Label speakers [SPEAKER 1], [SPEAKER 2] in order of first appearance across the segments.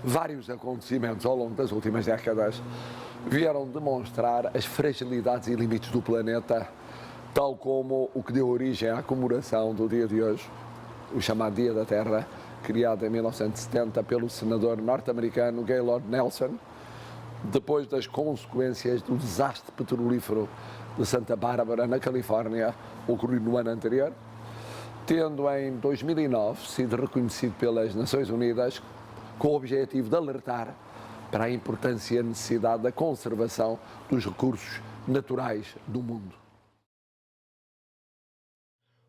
[SPEAKER 1] Vários acontecimentos ao longo das últimas décadas vieram demonstrar as fragilidades e limites do planeta, tal como o que deu origem à comemoração do dia de hoje, o chamado Dia da Terra, criado em 1970 pelo senador norte-americano Gaylord Nelson, depois das consequências do desastre petrolífero de Santa Bárbara, na Califórnia, ocorrido no ano anterior, tendo em 2009 sido reconhecido pelas Nações Unidas com o objetivo de alertar para a importância e a necessidade da conservação dos recursos naturais do mundo.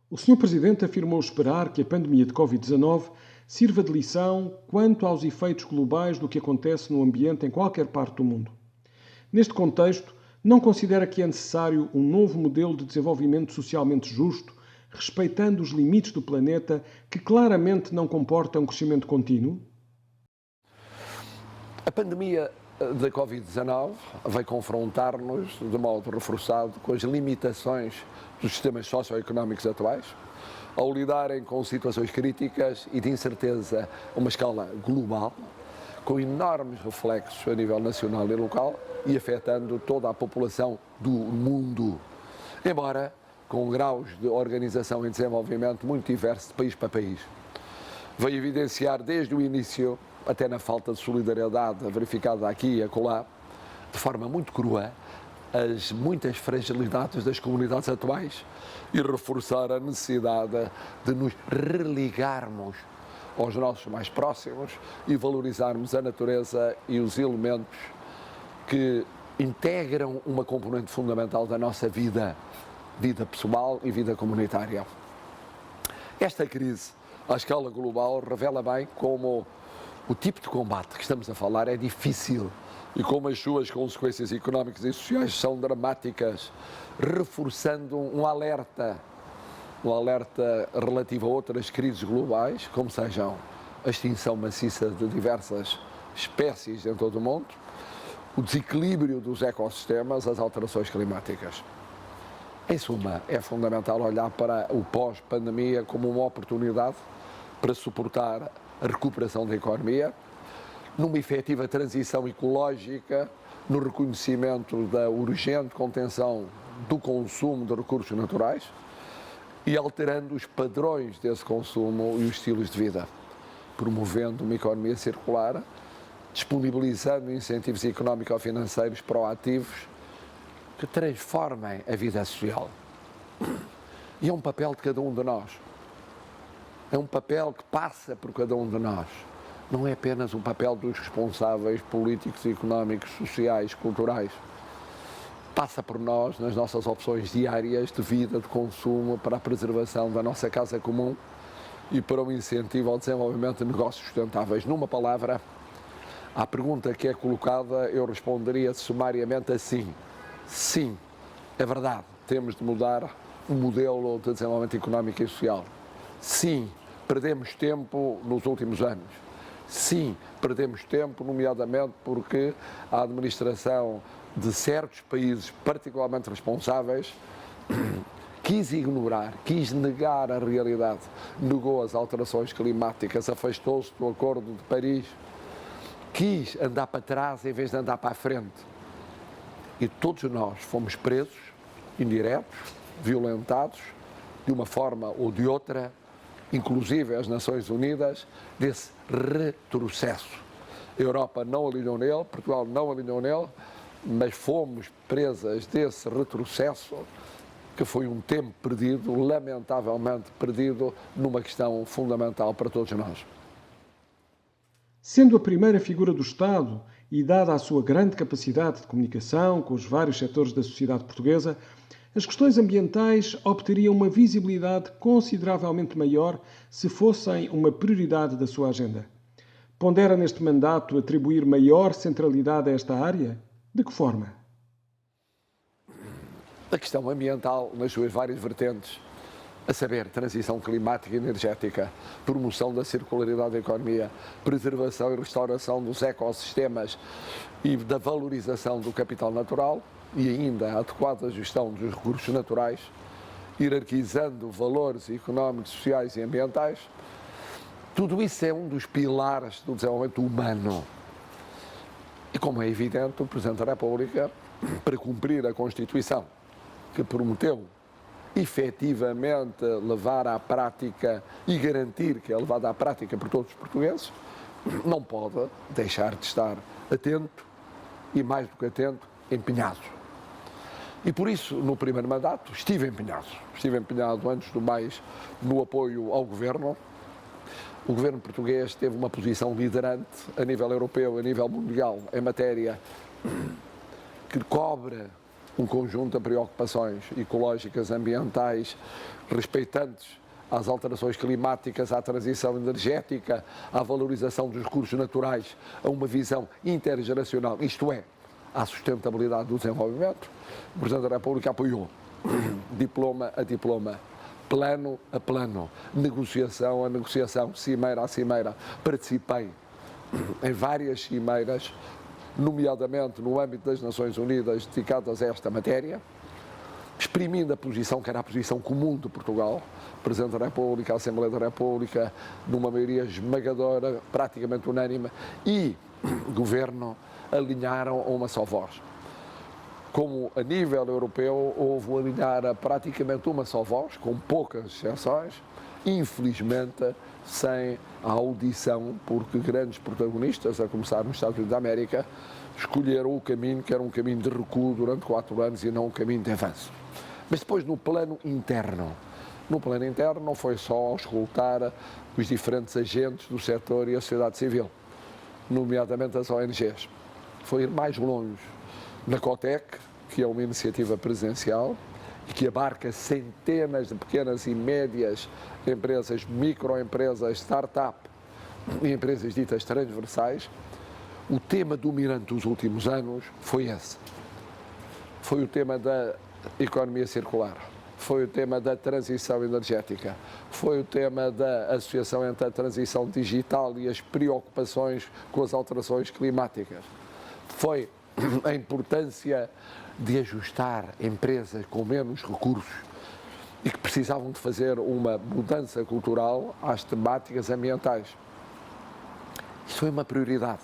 [SPEAKER 2] O Sr. Presidente afirmou esperar que a pandemia de Covid-19 sirva de lição quanto aos efeitos globais do que acontece no ambiente em qualquer parte do mundo. Neste contexto, não considera que é necessário um novo modelo de desenvolvimento socialmente justo, respeitando os limites do planeta, que claramente não comporta um crescimento contínuo?
[SPEAKER 1] A pandemia da Covid-19 vai confrontar-nos de modo reforçado com as limitações dos sistemas socioeconómicos atuais, ao lidarem com situações críticas e de incerteza a uma escala global, com enormes reflexos a nível nacional e local e afetando toda a população do mundo, embora com graus de organização e desenvolvimento muito diversos de país para país. Veio evidenciar desde o início, até na falta de solidariedade verificada aqui e acolá, de forma muito crua, as muitas fragilidades das comunidades atuais e reforçar a necessidade de nos religarmos aos nossos mais próximos e valorizarmos a natureza e os elementos que integram uma componente fundamental da nossa vida pessoal e vida comunitária. Esta crise, à escala global, revela bem como o tipo de combate que estamos a falar é difícil e como as suas consequências económicas e sociais são dramáticas, reforçando um alerta relativo a outras crises globais, como sejam a extinção maciça de diversas espécies em todo o mundo, o desequilíbrio dos ecossistemas, as alterações climáticas. Em suma, é fundamental olhar para o pós-pandemia como uma oportunidade para suportar a recuperação da economia, numa efetiva transição ecológica, no reconhecimento da urgente contenção do consumo de recursos naturais e alterando os padrões desse consumo e os estilos de vida, promovendo uma economia circular, disponibilizando incentivos económico-financeiros proativos que transformem a vida social. E é um papel de cada um de nós. É um papel que passa por cada um de nós. Não é apenas um papel dos responsáveis políticos, económicos, sociais, culturais. Passa por nós nas nossas opções diárias de vida, de consumo, para a preservação da nossa casa comum e para o incentivo ao desenvolvimento de negócios sustentáveis. Numa palavra, à pergunta que é colocada, eu responderia sumariamente assim: sim, é verdade, temos de mudar o modelo de desenvolvimento económico e social. Sim, perdemos tempo nos últimos anos. Sim, perdemos tempo, nomeadamente porque a administração de certos países particularmente responsáveis quis ignorar, quis negar a realidade, negou as alterações climáticas, afastou-se do Acordo de Paris, quis andar para trás em vez de andar para a frente. E todos nós fomos presos, indiretos, violentados, de uma forma ou de outra, inclusive as Nações Unidas, desse retrocesso. A Europa não alinhou nele, Portugal não alinhou nele, mas fomos presas desse retrocesso, que foi um tempo perdido, lamentavelmente perdido, numa questão fundamental para todos nós.
[SPEAKER 2] Sendo a primeira figura do Estado e dada a sua grande capacidade de comunicação com os vários setores da sociedade portuguesa, as questões ambientais obteriam uma visibilidade consideravelmente maior se fossem uma prioridade da sua agenda. Pondera neste mandato atribuir maior centralidade a esta área? De que forma?
[SPEAKER 1] A questão ambiental, nas suas várias vertentes, a saber, transição climática e energética, promoção da circularidade da economia, preservação e restauração dos ecossistemas e da valorização do capital natural, e ainda a adequada gestão dos recursos naturais, hierarquizando valores económicos, sociais e ambientais, Tudo isso é um dos pilares do desenvolvimento humano. E como é evidente, o Presidente da República, para cumprir a Constituição que prometeu efetivamente levar à prática e garantir que é levada à prática por todos os portugueses, não pode deixar de estar atento e, mais do que atento, empenhado. E por isso, no primeiro mandato, estive empenhado antes do mais no apoio ao Governo. O Governo português teve uma posição liderante a nível europeu, a nível mundial, em matéria que cobre um conjunto de preocupações ecológicas, ambientais, respeitantes às alterações climáticas, à transição energética, à valorização dos recursos naturais, a uma visão intergeracional, isto é, à sustentabilidade do desenvolvimento. O Presidente da República apoiou, diploma a diploma, plano a plano, negociação a negociação, cimeira a cimeira. Participei em várias cimeiras, nomeadamente no âmbito das Nações Unidas, dedicadas a esta matéria, exprimindo a posição que era a posição comum de Portugal, Presidente da República, a Assembleia da República, numa maioria esmagadora, praticamente unânime, e Governo alinharam a uma só voz. Como a nível europeu houve a alinhar a praticamente uma só voz, com poucas exceções, infelizmente sem a audição, porque grandes protagonistas, a começar nos Estados Unidos da América, escolheram o caminho que era um caminho de recuo durante 4 anos e não um caminho de avanço. Mas depois no plano interno não foi só escutar os diferentes agentes do setor e a sociedade civil, nomeadamente as ONGs. Foi ir mais longe na COTEC, que é uma iniciativa presidencial e que abarca centenas de pequenas e médias empresas, microempresas, start-up e empresas ditas transversais. O tema dominante dos últimos anos foi esse. Foi o tema da economia circular, foi o tema da transição energética, foi o tema da associação entre a transição digital e as preocupações com as alterações climáticas. Foi a importância de ajustar empresas com menos recursos e que precisavam de fazer uma mudança cultural às temáticas ambientais. Isso foi uma prioridade.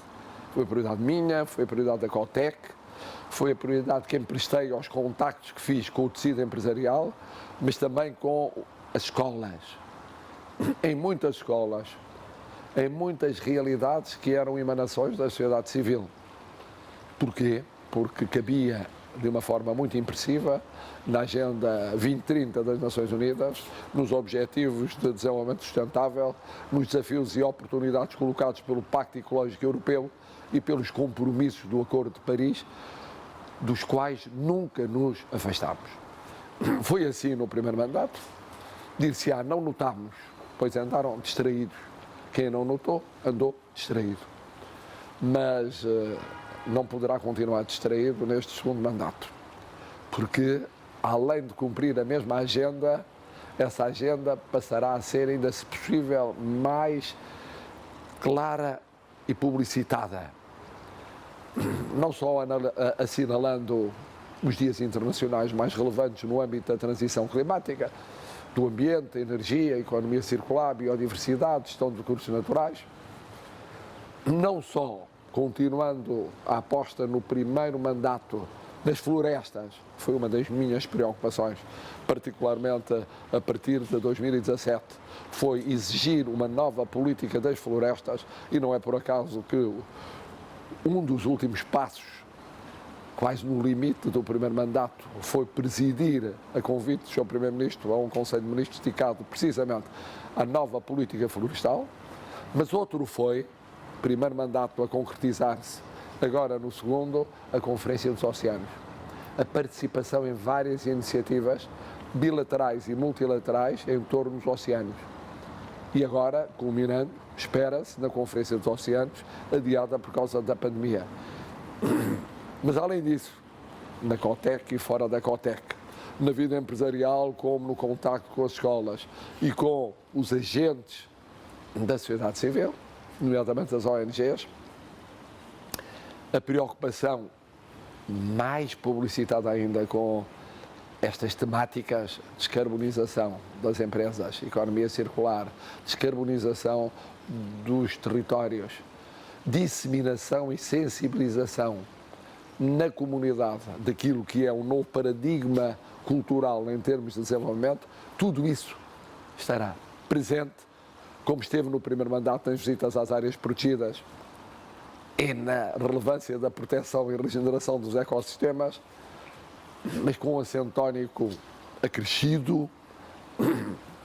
[SPEAKER 1] Foi a prioridade minha, foi a prioridade da COTEC, foi a prioridade que emprestei aos contactos que fiz com o tecido empresarial, mas também com as escolas. Em muitas escolas, em muitas realidades que eram emanações da sociedade civil. Porquê? Porque cabia de uma forma muito impressiva na Agenda 2030 das Nações Unidas, nos Objetivos de Desenvolvimento Sustentável, nos desafios e oportunidades colocados pelo Pacto Ecológico Europeu e pelos compromissos do Acordo de Paris, dos quais nunca nos afastámos. Foi assim no primeiro mandato. Dir-se-á, não notámos, pois andaram distraídos. Quem não notou, andou distraído. Mas não poderá continuar distraído neste segundo mandato, porque, além de cumprir a mesma agenda, essa agenda passará a ser, ainda se possível, mais clara e publicitada. Não só assinalando os dias internacionais mais relevantes no âmbito da transição climática, do ambiente, energia, economia circular, biodiversidade, gestão de recursos naturais, não só continuando a aposta no primeiro mandato das florestas, foi uma das minhas preocupações, particularmente a partir de 2017, foi exigir uma nova política das florestas, e não é por acaso que um dos últimos passos, quase no limite do primeiro mandato, foi presidir, a convite do Sr. Primeiro-Ministro, a um Conselho de Ministros dedicado precisamente à nova política florestal, mas outro foi, primeiro mandato a concretizar-se, agora no segundo, a Conferência dos Oceanos. A participação em várias iniciativas bilaterais e multilaterais em torno dos oceanos. E agora, culminando, espera-se, na Conferência dos Oceanos, adiada por causa da pandemia. Mas além disso, na COTEC e fora da COTEC, na vida empresarial, como no contacto com as escolas e com os agentes da sociedade civil, nomeadamente as ONGs, a preocupação mais publicitada ainda com estas temáticas, descarbonização das empresas, economia circular, descarbonização dos territórios, disseminação e sensibilização na comunidade daquilo que é um novo paradigma cultural em termos de desenvolvimento, tudo isso estará presente, como esteve no primeiro mandato nas visitas às áreas protegidas e na relevância da proteção e regeneração dos ecossistemas, mas com um acento tónico acrescido,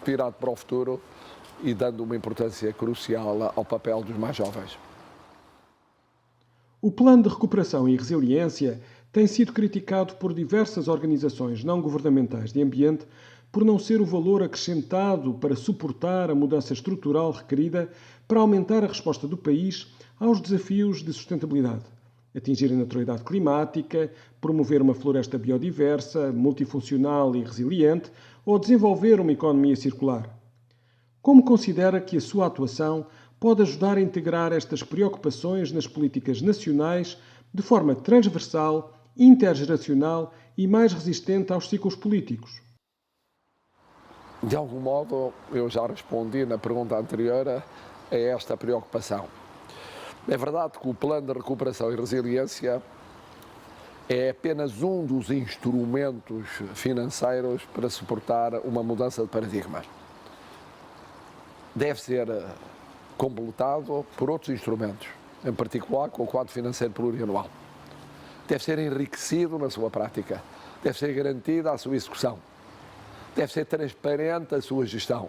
[SPEAKER 1] virado para o futuro e dando uma importância crucial ao papel dos mais jovens.
[SPEAKER 2] O Plano de Recuperação e Resiliência tem sido criticado por diversas organizações não governamentais de ambiente por não ser o valor acrescentado para suportar a mudança estrutural requerida para aumentar a resposta do país aos desafios de sustentabilidade. Atingir a neutralidade climática, promover uma floresta biodiversa, multifuncional e resiliente ou desenvolver uma economia circular. Como considera que a sua atuação pode ajudar a integrar estas preocupações nas políticas nacionais de forma transversal, intergeracional e mais resistente aos ciclos políticos?
[SPEAKER 1] De algum modo, eu já respondi na pergunta anterior a esta preocupação. É verdade que o Plano de Recuperação e Resiliência é apenas um dos instrumentos financeiros para suportar uma mudança de paradigma. Deve ser completado por outros instrumentos, em particular com o quadro financeiro plurianual. Deve ser enriquecido na sua prática, deve ser garantida a sua execução, deve ser transparente a sua gestão,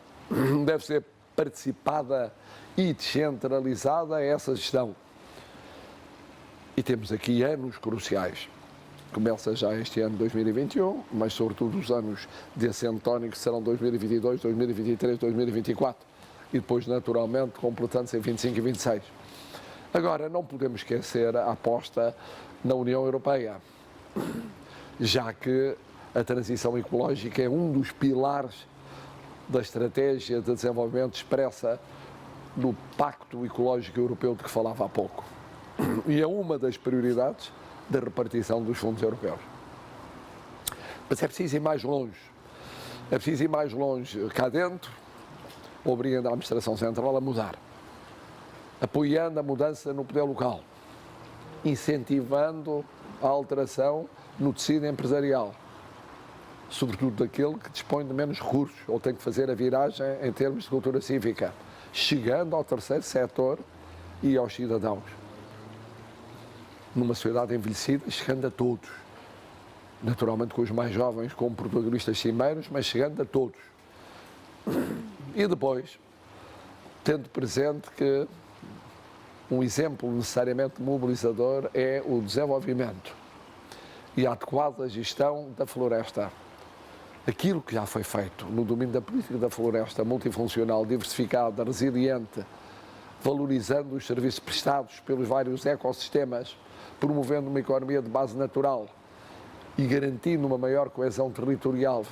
[SPEAKER 1] deve ser participada e descentralizada essa gestão. E temos aqui anos cruciais. Começa já este ano 2021, mas sobretudo os anos de acento tónico serão 2022, 2023, 2024 e depois naturalmente completando-se em 25 e 26. Agora, não podemos esquecer a aposta na União Europeia, já que a transição ecológica é um dos pilares da estratégia de desenvolvimento expressa no Pacto Ecológico Europeu de que falava há pouco. E é uma das prioridades da repartição dos fundos europeus. Mas é preciso ir mais longe. É preciso ir mais longe cá dentro, obrigando a Administração Central a mudar, apoiando a mudança no poder local, incentivando a alteração no tecido empresarial, sobretudo daquele que dispõe de menos recursos ou tem que fazer a viragem em termos de cultura cívica, chegando ao terceiro setor e aos cidadãos. Numa sociedade envelhecida, chegando a todos. Naturalmente com os mais jovens como protagonistas cimeiros, mas chegando a todos. E depois, tendo presente que um exemplo necessariamente mobilizador é o desenvolvimento e a adequada gestão da floresta. Aquilo que já foi feito no domínio da política da floresta multifuncional, diversificada, resiliente, valorizando os serviços prestados pelos vários ecossistemas, promovendo uma economia de base natural e garantindo uma maior coesão territorial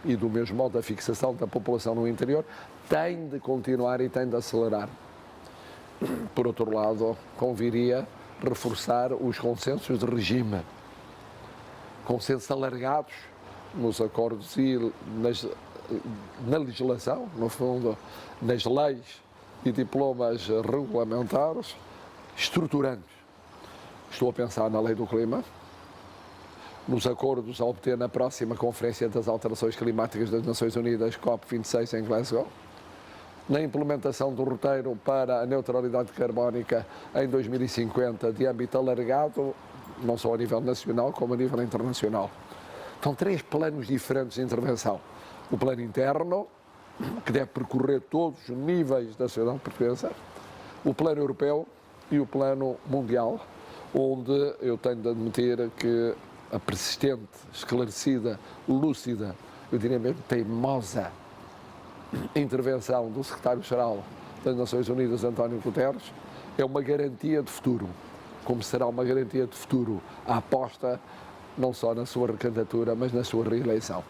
[SPEAKER 1] e, do mesmo modo, a fixação da população no interior, tem de continuar e tem de acelerar. Por outro lado, conviria reforçar os consensos de regime, consensos alargados nos acordos e na legislação, no fundo, nas leis e diplomas regulamentares estruturantes. Estou a pensar na Lei do Clima, nos acordos a obter na próxima Conferência das Alterações Climáticas das Nações Unidas, COP26 em Glasgow, na implementação do roteiro para a neutralidade carbónica em 2050 de âmbito alargado, não só a nível nacional, como a nível internacional. São três planos diferentes de intervenção. O plano interno, que deve percorrer todos os níveis da sociedade portuguesa, o plano europeu e o plano mundial, onde eu tenho de admitir que a persistente, esclarecida, lúcida, eu diria mesmo teimosa, intervenção do secretário-geral das Nações Unidas, António Guterres, é uma garantia de futuro, como será uma garantia de futuro a aposta não só na sua recandidatura, mas na sua reeleição.